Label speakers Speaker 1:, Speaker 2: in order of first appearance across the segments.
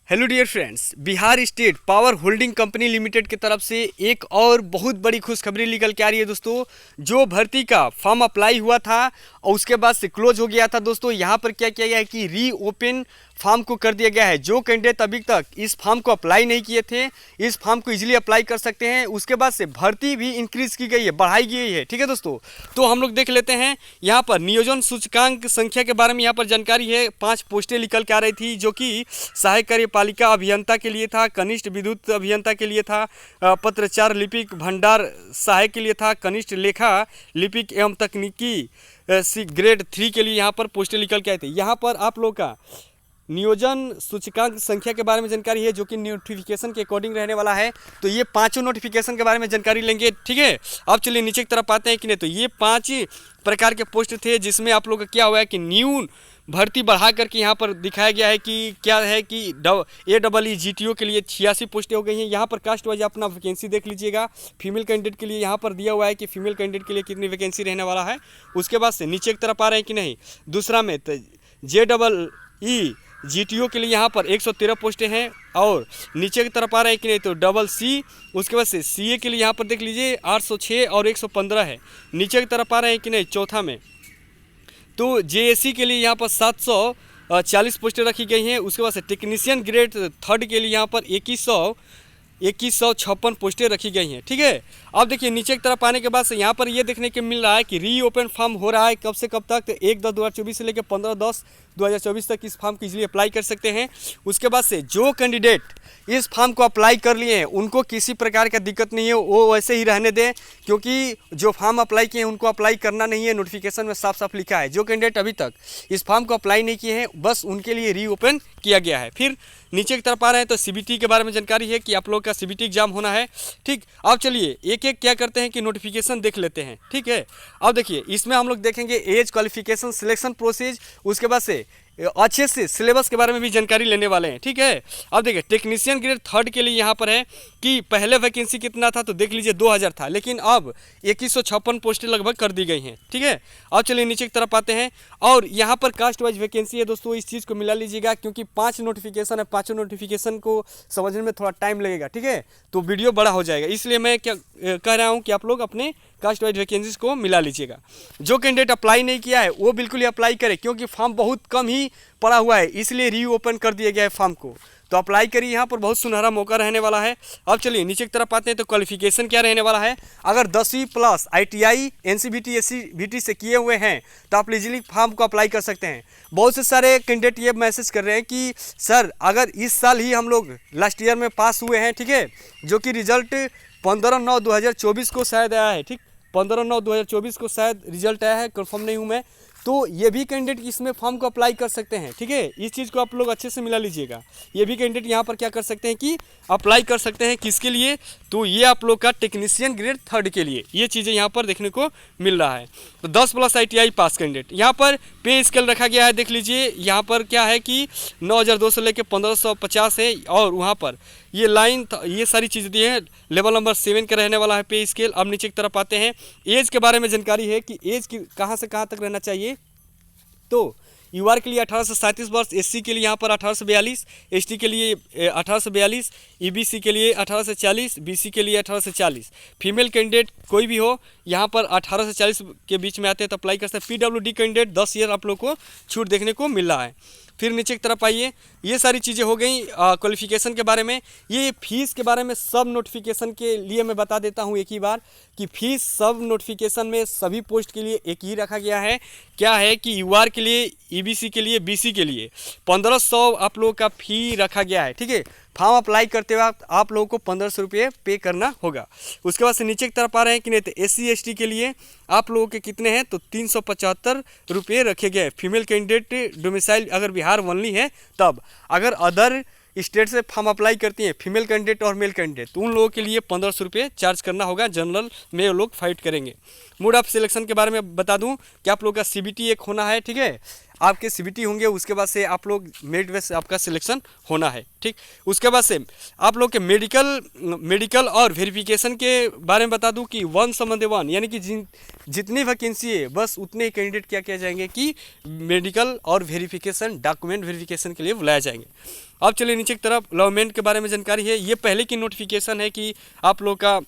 Speaker 1: Hello dear friends, Bihar state power holding company limited की तरफ से एक और बहुत बड़ी खुशखबरी निकल के आ रही है दोस्तों। जो भर्ती का फॉर्म अप्लाई हुआ था और उसके बाद से क्लोज हो गया था दोस्तों, यहाँ पर क्या किया गया है कि रीओपन फॉर्म को कर दिया गया है। जो कैंडिडेट अभी तक इस फॉर्म को अप्लाई नहीं किए थे, इस फॉर्म को इजीली अप्लाई कर सकते हैं। उसके बाद से भर्ती भी इंक्रीज की गई है, बढ़ाई गई है। ठीक है दोस्तों, तो हम लोग देख लेते हैं यहाँ पर नियोजन सूचकांक संख्या के बारे में। यहाँ पर जानकारी है, 5 पोस्टें निकल के आ रही थी, जो कि सहायक कार्यपालिका अभियंता के लिए था, कनिष्ठ विद्युत अभियंता के लिए था, पत्रचार लिपिक भंडार सहायक के लिए था, कनिष्ठ लेखा लिपिक एवं तकनीकी ग्रेड 3 के लिए यहाँ पर पोस्टें निकल के आए थे। यहाँ पर आप लोग का नियोजन सूचकांक संख्या के बारे में जानकारी है, जो कि नोटिफिकेशन के अकॉर्डिंग रहने वाला है। तो ये पांचों नोटिफिकेशन के बारे में जानकारी लेंगे। ठीक है, अब चलिए नीचे की तरफ आते हैं कि नहीं। तो ये 5 प्रकार के पोस्ट थे, जिसमें आप लोग का क्या हुआ है कि न्यून भर्ती बढ़ा करके यहाँ पर दिखाया गया है कि क्या है कि AEE के लिए 86 पोस्टें हो गई हैं। यहाँ पर कास्ट वाइज अपना वैकेंसी देख लीजिएगा। फीमेल कैंडिडेट के लिए यहाँ पर दिया हुआ है कि फीमेल कैंडिडेट के लिए कितनी वैकेंसी रहने वाला है। उसके बाद से नीचे की तरफ आ रहे हैं कि नहीं। दूसरा में JEE GTO के लिए यहाँ पर 113 पोस्टें हैं। और नीचे की तरफ आ रहे हैं कि नहीं तो CC, उसके बाद से CA के लिए यहाँ पर देख लीजिए 806 और 115 है। नीचे की तरफ आ रहे हैं कि नहीं चौथा में तो JAC के लिए यहाँ पर 740 पोस्टें रखी गई हैं। उसके बाद से टेक्नीशियन ग्रेड 3 के लिए यहाँ पर 2156 पोस्टें रखी गई हैं। ठीक है, अब देखिए नीचे की तरफ आने के बाद से यहाँ पर ये देखने को मिल रहा है कि रीओपन फॉर्म हो रहा है। कब से कब तक? तो 1/10/2024 से लेकर 15/10/2024 तक इस फॉर्म को इजीली अप्लाई कर सकते हैं। उसके बाद से जो कैंडिडेट इस फॉर्म को अप्लाई कर लिए हैं, उनको किसी प्रकार का दिक्कत नहीं है, वो वैसे ही रहने दें, क्योंकि जो फॉर्म अप्लाई किए हैं उनको अप्लाई करना नहीं है। नोटिफिकेशन में साफ साफ लिखा है, जो कैंडिडेट अभी तक इस फॉर्म को अप्लाई नहीं किए हैं, बस उनके लिए रीओपन किया गया है। फिर नीचे की तरफ आ रहे हैं तो CBT के बारे में जानकारी है कि आप लोग का CBT एग्जाम होना है। ठीक, अब चलिए एक एक क्या करते हैं कि नोटिफिकेशन देख लेते हैं। ठीक है, अब देखिए इसमें हम लोग देखेंगे एज, क्वालिफिकेशन, सिलेक्शन प्रोसेस, उसके बाद से अच्छे से सिलेबस के बारे में भी जानकारी लेने वाले हैं। ठीक है, अब देखिए टेक्नीशियन ग्रेड 3 के लिए यहाँ पर है कि पहले वैकेंसी कितना था, तो देख लीजिए 2000 था, लेकिन अब 2156 पोस्टें लगभग कर दी गई हैं। ठीक है, अब चलिए नीचे की तरफ आते हैं और यहाँ पर कास्ट वाइज वैकेंसी है दोस्तों। इस चीज़ को मिला लीजिएगा, क्योंकि 5 नोटिफिकेशन है, 5 नोटिफिकेशन को समझने में थोड़ा टाइम लगेगा। ठीक है, तो वीडियो बड़ा हो जाएगा, इसलिए मैं क्या कह रहा हूँ कि आप लोग अपने कास्ट वाइज वैकेंसीज को मिला लीजिएगा। जो कैंडिडेट अप्लाई नहीं किया है वो बिल्कुल ही अप्लाई करे, क्योंकि फॉर्म बहुत कम ही पड़ा हुआ है, इसलिए रीओपन कर दिया गया है फॉर्म को। तो अप्लाई करिए, यहाँ पर बहुत सुनहरा मौका रहने वाला है। अब चलिए नीचे की तरफ आते हैं तो क्वालिफिकेशन क्या रहने वाला है। अगर 10वीं प्लस ITI NCVT SCVT से किए हुए हैं तो आप इजीली फॉर्म को अप्लाई कर सकते हैं। बहुत से सारे कैंडिडेट ये मैसेज कर रहे हैं कि सर अगर इस साल ही हम लोग लास्ट ईयर में पास हुए हैं, ठीक है, जो कि रिजल्ट 15/9/2024 को शायद आया है। ठीक, 15/9/2024 को शायद रिजल्ट आया है, कंफर्म नहीं हूँ मैं। तो ये भी कैंडिडेट इसमें फॉर्म को अप्लाई कर सकते हैं। ठीक है, इस चीज़ को आप लोग अच्छे से मिला लीजिएगा। ये भी कैंडिडेट यहाँ पर क्या कर सकते हैं कि अप्लाई कर सकते हैं। किसके लिए? तो ये आप लोग का टेक्नीशियन ग्रेड 3 के लिए ये चीज़ें यहाँ पर देखने को मिल रहा है। तो 10 प्लस ITI पास कैंडिडेट, यहाँ पर पे स्केल रखा गया है। देख लीजिए यहाँ पर क्या है कि 9200 लेके 1550 है, और वहाँ पर ये लाइन ये सारी चीज़ें दी है। लेवल नंबर 7 का रहने वाला है पे स्केल। अब नीचे की तरफ आते हैं, एज के बारे में जानकारी है कि एज की कहाँ से कहाँ तक रहना चाहिए। तो UR के लिए 18 से 37 वर्ष, SC के लिए यहाँ पर 18 से 42, ST के लिए 18 से 42, EBC के लिए 18 से 40, BC के लिए 18 से 40। फीमेल कैंडिडेट कोई भी हो यहाँ पर 18 से 40 के बीच में आते हैं तो अप्लाई कर सकते हैं। PWD कैंडिडेट 10 ईयर आप लोग को छूट देखने को मिल रहा है। फिर नीचे की तरफ आइए, ये सारी चीज़ें हो गई क्वालिफिकेशन के बारे में। ये फीस के बारे में सब नोटिफिकेशन के लिए मैं बता देता हूँ एक ही बार कि फीस सब नोटिफिकेशन में सभी पोस्ट के लिए एक ही रखा गया है। क्या है कि UR के लिए, EBC के लिए, BC के लिए 1500 आप लोगों का फ़ी रखा गया है। ठीक है, फॉर्म अप्लाई करते वक्त आप लोगों को 1500 रुपये पे करना होगा। उसके बाद से नीचे की तरफ आ रहे हैं कि नहीं तो SC ST के लिए आप लोगों के कितने हैं तो 375 रुपये रखे गए। फीमेल कैंडिडेट डोमिसाइल अगर बिहार ओनली है तब, अगर अदर स्टेट से फॉर्म अप्लाई करती हैं फीमेल कैंडिडेट और मेल कैंडिडेट तो उन लोगों के लिए 1500 रुपये चार्ज करना होगा। जनरल में वो लोग फाइट करेंगे। मोड ऑफ सिलेक्शन के बारे में बता दूं कि आप लोगों का CBT एक होना है। ठीक है, आपके CBT होंगे, उसके बाद से आप लोग मेरिट बेस आपका सिलेक्शन होना है, ठीक। उसके बाद से आप लोग के मेडिकल और वेरिफिकेशन के बारे में बता दूं कि 1 यानी कि जितनी वैकेंसी है बस उतने कैंडिडेट क्या किया जाएंगे कि मेडिकल और वेरिफिकेशन डॉक्यूमेंट वेरिफिकेशन के लिए बुलाए जाएंगे। अब चलिए नीचे की तरफ अलॉटमेंट के बारे में जानकारी है। ये पहले की नोटिफिकेशन है कि आप लोग का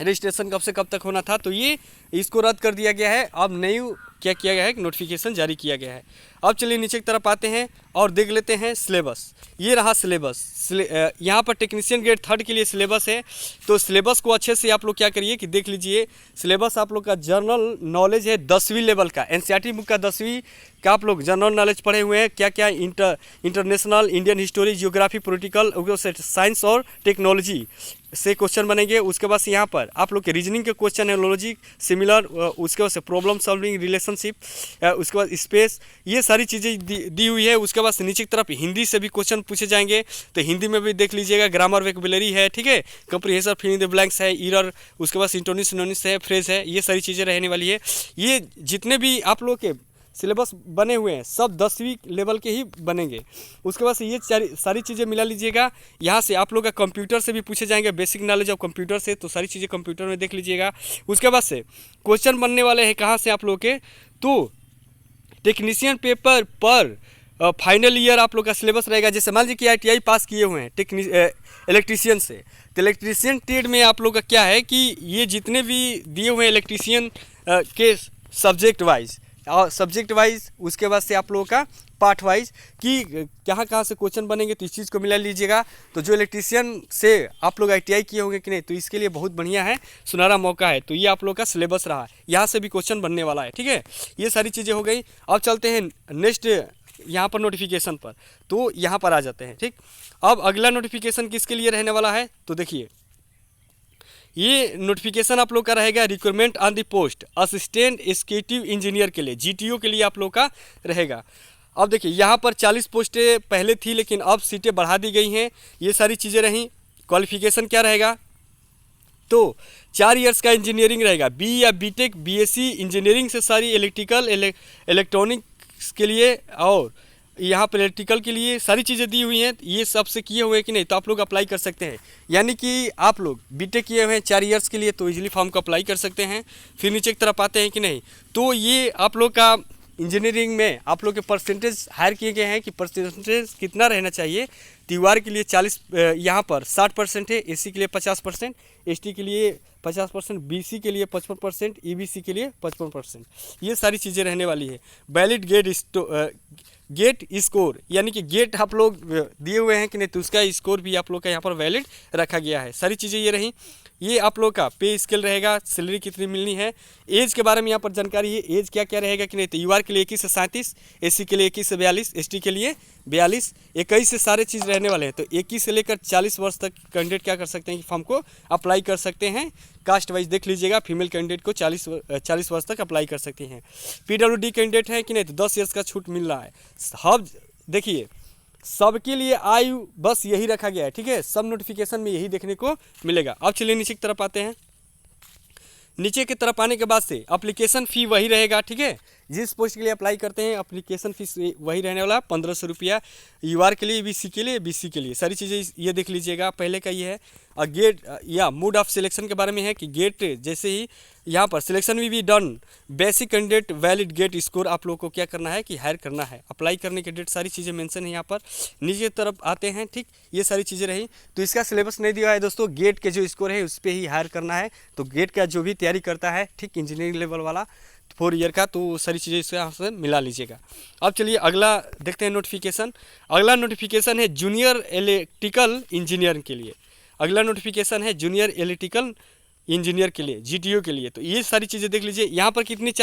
Speaker 1: रजिस्ट्रेशन कब से कब तक होना था, तो ये इसको रद्द कर दिया गया है। अब नई क्या किया गया है, नोटिफिकेशन जारी किया गया है। अब चलिए नीचे की तरफ आते हैं और देख लेते हैं सिलेबस। ये रहा सिलेबस। यहाँ पर टेक्नीशियन ग्रेड 3 के लिए सिलेबस है। तो सिलेबस को अच्छे से आप लोग क्या करिए कि देख लीजिए। सिलेबस आप लोग का जनरल नॉलेज है 10वीं लेवल का, NCERT बुक का 10वीं का आप लोग जनरल नॉलेज पढ़े हुए हैं। क्या क्या international, Indian history, geography, political, science और टेक्नोलॉजी से क्वेश्चन बनेंगे। उसके बाद से यहाँ पर आप लोग के रीजनिंग के क्वेश्चन है, लॉजिक, सिमिलर, उसके बाद से प्रॉब्लम सॉल्विंग, रिलेशनशिप, उसके बाद स्पेस, ये सारी चीज़ें दी हुई है। उसके बाद से नीचे की तरफ हिंदी से भी क्वेश्चन पूछे जाएंगे, तो हिंदी में भी देख लीजिएगा। ग्रामर वोकैबुलरी है, ठीक है, comprehension, fill in the blanks है, ईरर, उसके बाद सिंटोनिस, सिनोनिम्स है, फ्रेज है, ये सारी चीज़ें रहने वाली है। ये जितने भी आप लोग के सिलेबस बने हुए हैं सब 10वीं लेवल के ही बनेंगे। उसके बाद से ये सारी चीज़ें मिला लीजिएगा। यहाँ से आप लोग का कंप्यूटर से भी पूछे जाएंगे, बेसिक नॉलेज ऑफ कंप्यूटर से, तो सारी चीज़ें कंप्यूटर में देख लीजिएगा। उसके बाद से क्वेश्चन बनने वाले हैं कहाँ से आप लोग के, तो टेक्नीशियन पेपर पर फाइनल ईयर आप लोग का सिलेबस रहेगा। जैसे मान लीजिए कि ITI पास किए हुए हैं इलेक्ट्रीशियन से, तो इलेक्ट्रीशियन ट्रेड में आप लोग का क्या है कि ये जितने भी दिए हुए हैं इलेक्ट्रीशियन के सब्जेक्ट वाइज, उसके बाद से आप लोगों का पार्ट वाइज कि कहाँ से क्वेश्चन बनेंगे, तो इस चीज़ को मिला लीजिएगा। तो जो इलेक्ट्रीशियन से आप लोग ITI किए होंगे कि नहीं, तो इसके लिए बहुत बढ़िया है, सुनहरा मौका है। तो ये आप लोग का सिलेबस रहा, यहाँ से भी क्वेश्चन बनने वाला है, ठीक है। ये सारी चीज़ें हो गई। अब चलते हैं नेक्स्ट यहाँ पर नोटिफिकेशन पर, तो यहाँ पर आ जाते हैं, ठीक। अब अगला नोटिफिकेशन किसके लिए रहने वाला है, तो देखिए ये नोटिफिकेशन आप लोग का रहेगा requirement on the post assistant executive engineer के लिए, GTO के लिए आप लोग का रहेगा। अब देखिए यहाँ पर 40 पोस्टें पहले थी, लेकिन अब सीटें बढ़ा दी गई हैं। ये सारी चीज़ें रहीं। क्वालिफिकेशन क्या रहेगा, तो 4 इयर्स का इंजीनियरिंग रहेगा, BE या BTech, BSc इंजीनियरिंग से सारी इलेक्ट्रिकल, इलेक्ट्रॉनिक्स के लिए, और यहाँ पर इलेक्ट्रिकल के लिए सारी चीज़ें दी हुई हैं। ये सब से किए हुए हैं कि नहीं, तो आप लोग अप्लाई कर सकते हैं। यानी कि आप लोग BTech किए हुए हैं 4 इयर्स के लिए, तो इजीली फॉर्म को अप्लाई कर सकते हैं। फिर नीचे की तरफ आते हैं कि नहीं, तो ये आप लोग का इंजीनियरिंग में आप लोग के परसेंटेज हायर किए गए हैं कि परसेंटेज कितना रहना चाहिए। TYR के लिए 40, यहाँ पर 60% है, SC के लिए 50%, ST के लिए 50%, BC के लिए 55%, EBC के लिए 55%। ये सारी चीज़ें रहने वाली है। वैलिड गेट स्कोर, यानी कि गेट आप लोग दिए हुए हैं कि नहीं, तो उसका स्कोर भी आप लोग का यहाँ पर वैलिड रखा गया है। सारी चीज़ें ये रही। ये आप लोग का पे स्केल रहेगा, सैलरी कितनी मिलनी है। एज के बारे में यहाँ पर जानकारी है, एज क्या क्या रहेगा कि नहीं, तो UR के लिए 21 से 37, SC के लिए 21 से 42, ST के लिए 42, 21 से सारे चीज़ रहने वाले हैं। तो 21 से लेकर 40 वर्ष तक कैंडिडेट क्या कर सकते हैं कि फॉर्म को अप्लाई कर सकते हैं। कास्ट वाइज देख लीजिएगा, फीमेल कैंडिडेट को 40 वर्ष तक अप्लाई कर सकती हैं। PWD कैंडिडेट है कि नहीं, तो 10 ईयर्स का छूट मिल रहा है। अब देखिए सबके लिए आयु बस यही रखा गया है, ठीक है, सब नोटिफिकेशन में यही देखने को मिलेगा। अब चलिए नीचे की तरफ आते हैं। नीचे की तरफ आने के बाद से एप्लीकेशन फ़ी वही रहेगा, ठीक है। जिस पोस्ट के लिए अप्लाई करते हैं एप्लीकेशन फीस वही रहने वाला 1500 रुपया। UR के लिए, BC के लिए, BC के लिए सारी चीज़ें ये देख लीजिएगा। पहले का ये है। और गेट या मोड ऑफ सिलेक्शन के बारे में है कि गेट जैसे ही यहाँ पर सिलेक्शन में भी done, basic candidate valid GATE score आप लोग को क्या करना है कि हायर करना है। अप्लाई करने के डेट सारी चीज़ें मेंशन है यहाँ पर। नीचे की तरफ आते हैं, ठीक, ये सारी चीज़ें रही। तो इसका सिलेबस नहीं दिया है दोस्तों, गेट के जो स्कोर है उस पर ही हायर करना है। तो गेट का जो भी तैयारी करता है, ठीक, इंजीनियरिंग लेवल वाला 4 ईयर का, तो सारी चीज़ें इसके यहाँ से मिला लीजिएगा। अब चलिए अगला देखते हैं नोटिफिकेशन। अगला नोटिफिकेशन है जूनियर इलेक्ट्रिकल इंजीनियर के लिए। अगला नोटिफिकेशन है जूनियर इलेक्ट्रिकल इंजीनियर के लिए, GTO के लिए। तो ये सारी चीज़ें देख लीजिए। यहाँ पर कितनी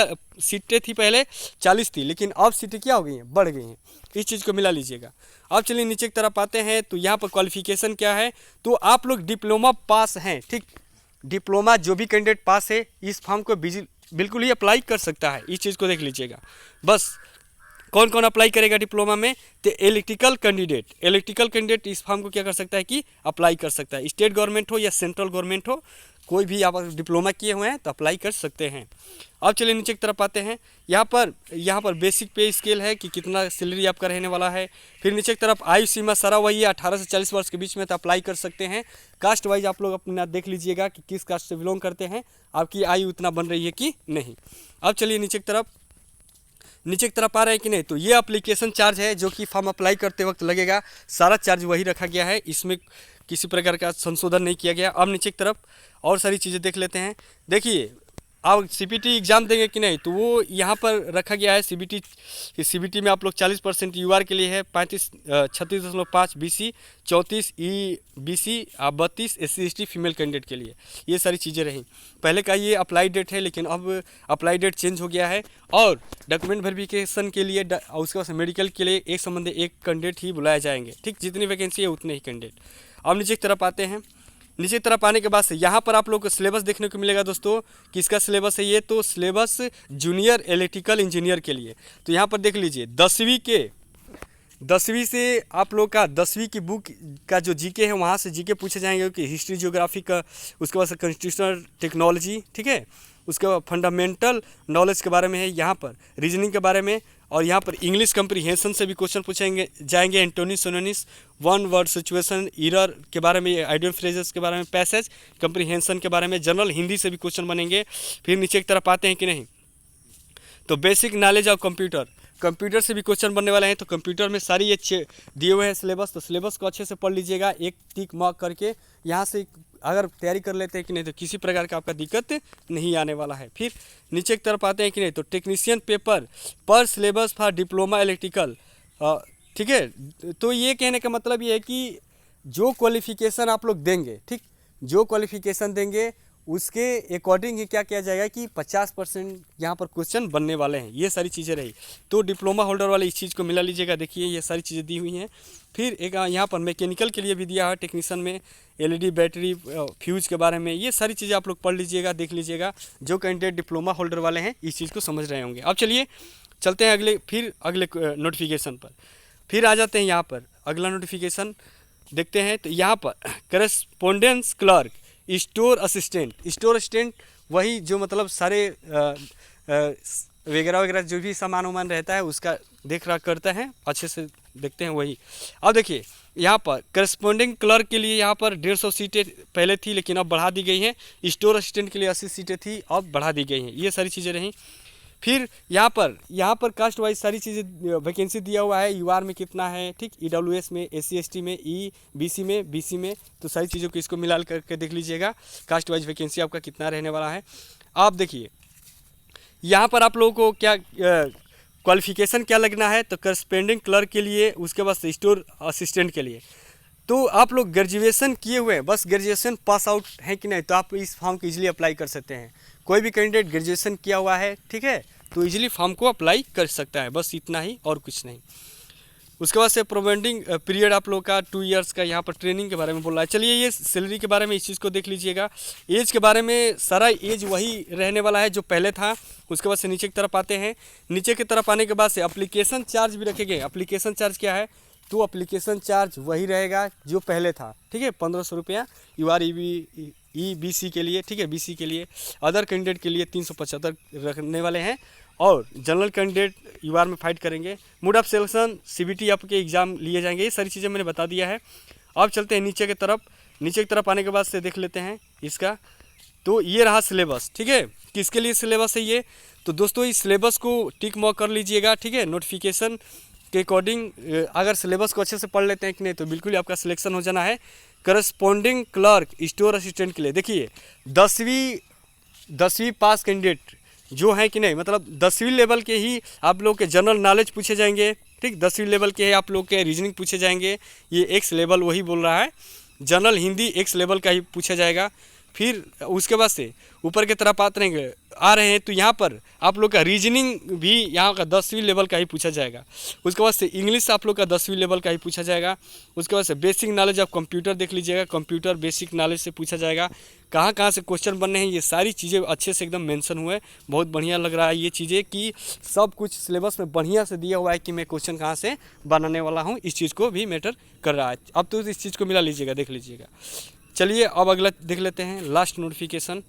Speaker 1: सीटें थी, पहले 40 थी, लेकिन अब सीटें क्या हो गई हैं, बढ़ गई हैं। इस चीज़ को मिला लीजिएगा। अब चलिए नीचे की तरफ आते हैं। तो यहाँ पर क्वालिफिकेशन क्या है, तो आप लोग डिप्लोमा पास हैं, ठीक, डिप्लोमा जो भी कैंडिडेट पास है इस फॉर्म को बिल्कुल ही अप्लाई कर सकता है। इस चीज़ को देख लीजिएगा। बस कौन कौन अप्लाई करेगा डिप्लोमा में? तो इलेक्ट्रिकल कैंडिडेट इस फॉर्म को क्या कर सकता है कि अप्लाई कर सकता है। स्टेट गवर्नमेंट हो या सेंट्रल गवर्नमेंट हो, कोई भी आप डिप्लोमा किए हुए हैं तो अप्लाई कर सकते हैं। अब चलिए नीचे की तरफ आते हैं। यहाँ पर बेसिक पे स्केल है कि कितना सैलरी आपका रहने वाला है। फिर नीचे की तरफ आयु सीमा सारा वही है, 18 से 40 वर्ष के बीच में तो अप्लाई कर सकते हैं। कास्ट वाइज आप लोग अपना देख लीजिएगा कि किस कास्ट से बिलोंग करते हैं, आपकी आयु उतना बन रही है कि नहीं। अब चलिए नीचे की तरफ आ रहे हैं कि नहीं। तो ये एप्लीकेशन चार्ज है जो कि फॉर्म अप्लाई करते वक्त लगेगा, सारा चार्ज वही रखा गया है, इसमें किसी प्रकार का संशोधन नहीं किया गया। अब नीचे की तरफ और सारी चीज़ें देख लेते हैं। देखिए आप सीबीटी एग्ज़ाम देंगे कि नहीं, तो वो यहाँ पर रखा गया है। सीबीटी में आप लोग 40% यूआर के लिए है, 36.5 BC, 34 EBC, 32 SC ST female candidate के लिए। ये सारी चीज़ें रहीं। पहले का ये अप्लाई डेट है, लेकिन अब अप्लाई डेट चेंज हो गया है। और डॉक्यूमेंट वेरिफिकेशन के लिए उसके बाद मेडिकल के लिए एक संबंध एक कैंडिडेट ही बुलाए जाएंगे। ठीक, जितनी वैकेंसी है उतने ही कैंडिडेट। अब नीचे की तरफ आते हैं। नीचे की तरफ आने के बाद से यहाँ पर आप लोग को सिलेबस देखने को मिलेगा दोस्तों। किसका सिलेबस है ये? तो सिलेबस जूनियर इलेक्ट्रिकल इंजीनियर के लिए। तो यहाँ पर देख लीजिए 10वीं से आप लोग का 10वीं की बुक का जो जीके है वहाँ से जीके पूछे जाएंगे कि हिस्ट्री जियोग्राफी का, उसके बाद से कॉन्स्टिट्यूशनल टेक्नोलॉजी, ठीक है, उसके बाद फंडामेंटल नॉलेज के बारे में है, यहाँ पर रीजनिंग के बारे में, और यहाँ पर इंग्लिश कंप्रीहेंशन से भी क्वेश्चन पूछेंगे जाएंगे, antonym synonyms, one word situation error के बारे में, आइडियल फ्रेजेस के बारे में, पैसेज कंप्रीहेंशन के बारे में, जनरल हिंदी से भी क्वेश्चन बनेंगे। फिर नीचे की तरफ आते हैं कि नहीं, तो बेसिक नॉलेज ऑफ कंप्यूटर से भी क्वेश्चन बनने वाले हैं। तो कंप्यूटर में सारी अच्छे दिए हुए हैं सिलेबस, तो सिलेबस को अच्छे से पढ़ लीजिएगा, एक टिक मार्क करके। यहाँ से अगर तैयारी कर लेते हैं कि नहीं तो किसी प्रकार का आपका दिक्कत नहीं आने वाला है। फिर नीचे की तरफ आते हैं कि नहीं, तो टेक्नीशियन पेपर पर सिलेबस फॉर डिप्लोमा इलेक्ट्रिकल, ठीक है। तो ये कहने का मतलब ये है कि जो क्वालिफिकेशन आप लोग देंगे, ठीक, जो क्वालिफिकेशन देंगे उसके अकॉर्डिंग ही क्या किया जाएगा कि 50% यहाँ पर क्वेश्चन बनने वाले हैं। ये सारी चीज़ें रही। तो डिप्लोमा होल्डर वाले इस चीज़ को मिला लीजिएगा। देखिए ये सारी चीज़ें दी हुई हैं। फिर एक यहाँ पर मैकेनिकल के लिए भी दिया है, टेक्नीशियन में एलईडी बैटरी फ्यूज के बारे में, ये सारी चीज़ें आप लोग पढ़ लीजिएगा, देख लीजिएगा। जो कैंडिडेट डिप्लोमा होल्डर वाले हैं इस चीज़ को समझ रहे होंगे। अब चलिए चलते हैं अगले नोटिफिकेशन पर। फिर आ जाते हैं यहाँ पर अगला नोटिफिकेशन देखते हैं। तो यहाँ पर करस्पोंडेंस क्लर्क, स्टोर असिस्टेंट वही जो मतलब सारे वगैरह जो भी सामान वामान रहता है उसका देख रेख करता है, अच्छे से देखते हैं वही। अब देखिए यहाँ पर करस्पोंडिंग क्लर्क के लिए यहाँ पर 150 सीटें पहले थी, लेकिन अब बढ़ा दी गई हैं। स्टोर असिस्टेंट के लिए 80 सीटें थी, अब बढ़ा दी गई हैं। ये सारी चीज़ें रहीं। फिर यहाँ पर कास्ट वाइज सारी चीज़ें वैकेंसी दिया हुआ है। यूआर में कितना है, ठीक, ईडब्ल्यूएस में, एससी एसटी में, ईबीसी में, बीसी में, तो सारी चीज़ों को इसको मिला करके देख लीजिएगा कास्ट वाइज वैकेंसी आपका कितना रहने वाला है। आप देखिए यहाँ पर आप लोगों को क्या क्वालिफिकेशन क्या लगना है, तो करस्पोंडिंग क्लर्क के लिए, उसके बाद स्टोर असिस्टेंट के लिए तो आप लोग ग्रेजुएशन किए हुए हैं, बस ग्रेजुएशन पास आउट है कि नहीं, तो आप इस फॉर्म को ईजिली अप्लाई कर सकते हैं। कोई भी कैंडिडेट ग्रेजुएशन किया हुआ है, ठीक है, तो इजीली फॉर्म को अप्लाई कर सकता है, बस इतना ही और कुछ नहीं। उसके बाद से प्रोवेंडिंग पीरियड आप लोग का 2 इयर्स का यहाँ पर ट्रेनिंग के बारे में बोल रहा है। चलिए ये सैलरी के बारे में इस चीज़ को देख लीजिएगा। एज के बारे में सारा एज वही रहने वाला है जो पहले था। उसके बाद से नीचे की तरफ आते हैं। नीचे की तरफ आने के बाद से एप्लीकेशन चार्ज भी रखे गए। एप्लीकेशन चार्ज क्या है, तो एप्लीकेशन चार्ज वही रहेगा जो पहले था, ठीक है, 1500 रुपया यूआर ईबीसी के लिए, ठीक है, बीसी के लिए। अदर कैंडिडेट के लिए 375 रखने वाले हैं, और जनरल कैंडिडेट यूआर में फाइट करेंगे। मोड ऑफ सिलेक्शन सीबीटी आपके एग्जाम लिए जाएंगे। ये सारी चीज़ें मैंने बता दिया है। अब चलते हैं नीचे की तरफ आने के बाद से देख लेते हैं इसका। तो ये रहा सिलेबस, ठीक है, किसके लिए सिलेबस है ये, तो दोस्तों इस सिलेबस को टिक मार्क कर लीजिएगा, ठीक है। नोटिफिकेशन के अकॉर्डिंग अगर सिलेबस को अच्छे से पढ़ लेते हैं कि नहीं, तो बिल्कुल आपका सिलेक्शन हो जाना है। करस्पोंडिंग क्लर्क स्टोर असिस्टेंट के लिए देखिए 10वीं पास कैंडिडेट जो है कि नहीं, मतलब 10वीं लेवल के ही आप लोग के जनरल नॉलेज पूछे जाएंगे, ठीक, 10वीं लेवल के आप लोग के रीजनिंग पूछे जाएंगे। ये एक्स लेवल वही बोल रहा है, जनरल हिंदी एक्स लेवल का ही पूछा जाएगा। फिर उसके बाद से ऊपर की तरफ आ रहे हैं तो यहाँ पर आप लोग का रीजनिंग भी यहाँ का 10वीं लेवल का ही पूछा जाएगा। उसके बाद से इंग्लिश आप लोग का 10वीं लेवल का ही पूछा जाएगा। उसके बाद से बेसिक नॉलेज ऑफ कंप्यूटर देख लीजिएगा, कंप्यूटर बेसिक नॉलेज से पूछा जाएगा। कहाँ कहाँ से क्वेश्चन बनने हैं ये सारी चीज़ें अच्छे से एकदम मेंशन हुए। बहुत बढ़िया लग रहा है ये चीज़ें कि सब कुछ सिलेबस में बढ़िया से दिया हुआ है कि मैं क्वेश्चन कहाँ से बनाने वाला हूँ, इस चीज़ को भी मैटर कर रहा है। अब तो इस चीज़ को मिला लीजिएगा, देख लीजिएगा। चलिए अब अगला देख लेते हैं लास्ट नोटिफिकेशन।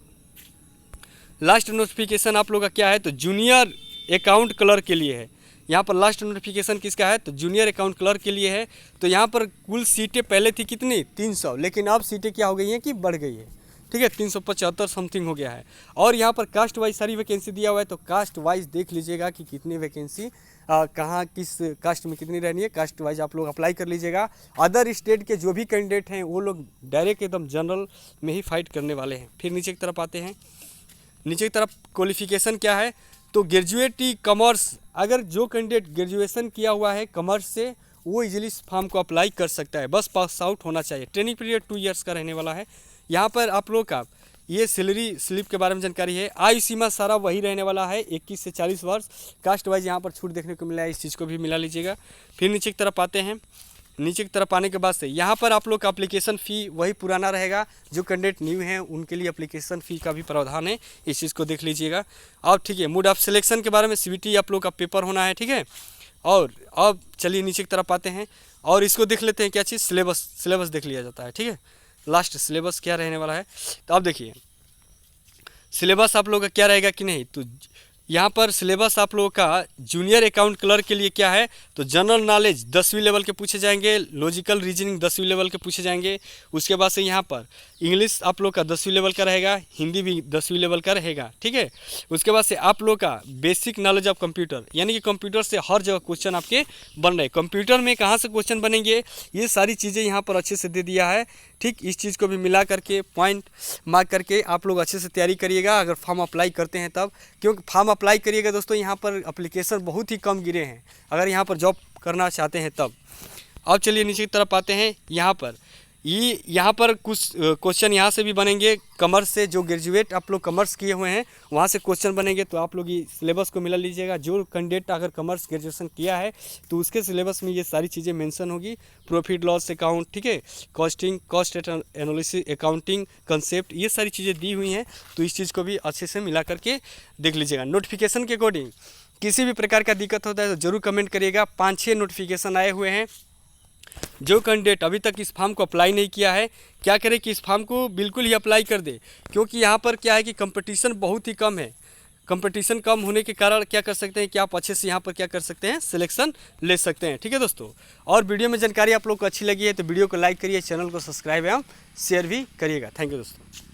Speaker 1: लास्ट नोटिफिकेशन आप लोग का क्या है तो जूनियर अकाउंट क्लर्क के लिए है। यहाँ पर लास्ट नोटिफिकेशन किसका है तो जूनियर अकाउंट क्लर्क के लिए है। तो यहाँ पर कुल सीटें पहले थी कितनी 300, लेकिन अब सीटें क्या हो गई हैं कि बढ़ गई है, ठीक है, 375 समथिंग हो गया है। और यहाँ पर कास्ट वाइज सारी वैकेंसी दिया हुआ है, तो कास्ट वाइज देख लीजिएगा कि कितनी वैकेंसी कहाँ किस कास्ट में कितनी रहनी है, कास्ट वाइज आप लोग अप्लाई कर लीजिएगा। अदर स्टेट के जो भी कैंडिडेट हैं वो लोग डायरेक्ट एकदम जनरल में ही फाइट करने वाले हैं। फिर नीचे की तरफ आते हैं। नीचे की तरफ क्वालिफिकेशन क्या है तो ग्रेजुएट कॉमर्स, अगर जो कैंडिडेट ग्रेजुएशन किया हुआ है कॉमर्स से वो इजीली इस फॉर्म को अप्लाई कर सकता है, बस पास आउट होना चाहिए। ट्रेनिंग पीरियड 2 इयर्स का रहने वाला है। यहाँ पर आप लोग का ये सैलरी स्लिप के बारे में जानकारी है। आयु सीमा सारा वही रहने वाला है 21 से 40 वर्ष। कास्ट वाइज यहाँ पर छूट देखने को मिला है, इस चीज़ को भी मिला लीजिएगा। फिर नीचे की तरफ आते हैं। नीचे की तरफ आने के बाद से यहाँ पर आप लोग का एप्लीकेशन फ़ी वही पुराना रहेगा। जो कैंडिडेट न्यू हैं उनके लिए एप्लीकेशन फ़ी का भी प्रावधान है, इस चीज़ को देख लीजिएगा। अब ठीक है, मोड ऑफ सिलेक्शन के बारे में CBT आप लोग का पेपर होना है, ठीक है। और अब चलिए नीचे की तरफ आते हैं और इसको देख लेते हैं क्या चीज़, सिलेबस देख लिया जाता है, ठीक है। लास्ट सिलेबस क्या रहने वाला है तो अब देखिए सिलेबस आप लोग का क्या रहेगा कि नहीं। तो यहाँ पर सिलेबस आप लोगों का जूनियर अकाउंट क्लर्क के लिए क्या है तो जनरल नॉलेज 10वीं लेवल के पूछे जाएंगे, लॉजिकल रीजनिंग 10वीं लेवल के पूछे जाएंगे। उसके बाद से यहाँ पर इंग्लिश आप लोग का 10वीं लेवल का रहेगा, हिंदी भी 10वीं लेवल का रहेगा, ठीक है। उसके बाद से आप लोग का बेसिक नॉलेज ऑफ कंप्यूटर, यानी कि कंप्यूटर से हर जगह क्वेश्चन आपके बन रहे। कंप्यूटर में कहाँ से क्वेश्चन बनेंगे ये सारी चीज़ें यहाँ पर अच्छे से दे दिया है, ठीक। इस चीज़ को भी मिला करके पॉइंट मार्क करके आप लोग अच्छे से तैयारी करिएगा अगर फॉर्म अप्लाई करते हैं तब, क्योंकि फॉर्म अप्लाई करिएगा दोस्तों यहाँ पर एप्लीकेशन बहुत ही कम गिरे हैं अगर यहाँ पर जॉब करना चाहते हैं तब। अब चलिए नीचे की तरफ आते हैं। यहाँ पर कुछ क्वेश्चन यहाँ से भी बनेंगे कॉमर्स से, जो ग्रेजुएट आप लोग कॉमर्स किए हुए हैं वहाँ से क्वेश्चन बनेंगे। तो आप लोग ये सिलेबस को मिला लीजिएगा। जो कैंडिडेट अगर कॉमर्स ग्रेजुएशन किया है तो उसके सिलेबस में ये सारी चीज़ें मेंशन होगी। प्रॉफिट लॉस अकाउंट, ठीक है, costing, cost analysis, accounting concept, ये सारी चीज़ें दी हुई हैं। तो इस चीज़ को भी अच्छे से मिला करके देख लीजिएगा। नोटिफिकेशन के अकॉर्डिंग किसी भी प्रकार का दिक्कत होता है तो ज़रूर कमेंट करिएगा। 5-6 नोटिफिकेशन आए हुए हैं। जो कैंडिडेट अभी तक इस फॉर्म को अप्लाई नहीं किया है क्या करे कि इस फॉर्म को बिल्कुल ही अप्लाई कर दे, क्योंकि यहाँ पर क्या है कि कंपटीशन बहुत ही कम है। कंपटीशन कम होने के कारण क्या कर सकते हैं कि आप अच्छे से यहाँ पर क्या कर सकते हैं सिलेक्शन ले सकते हैं, ठीक है दोस्तों। और वीडियो में जानकारी आप लोग को अच्छी लगी है तो वीडियो को लाइक करिए, चैनल को सब्सक्राइब एवं शेयर भी करिएगा। थैंक यू दोस्तों।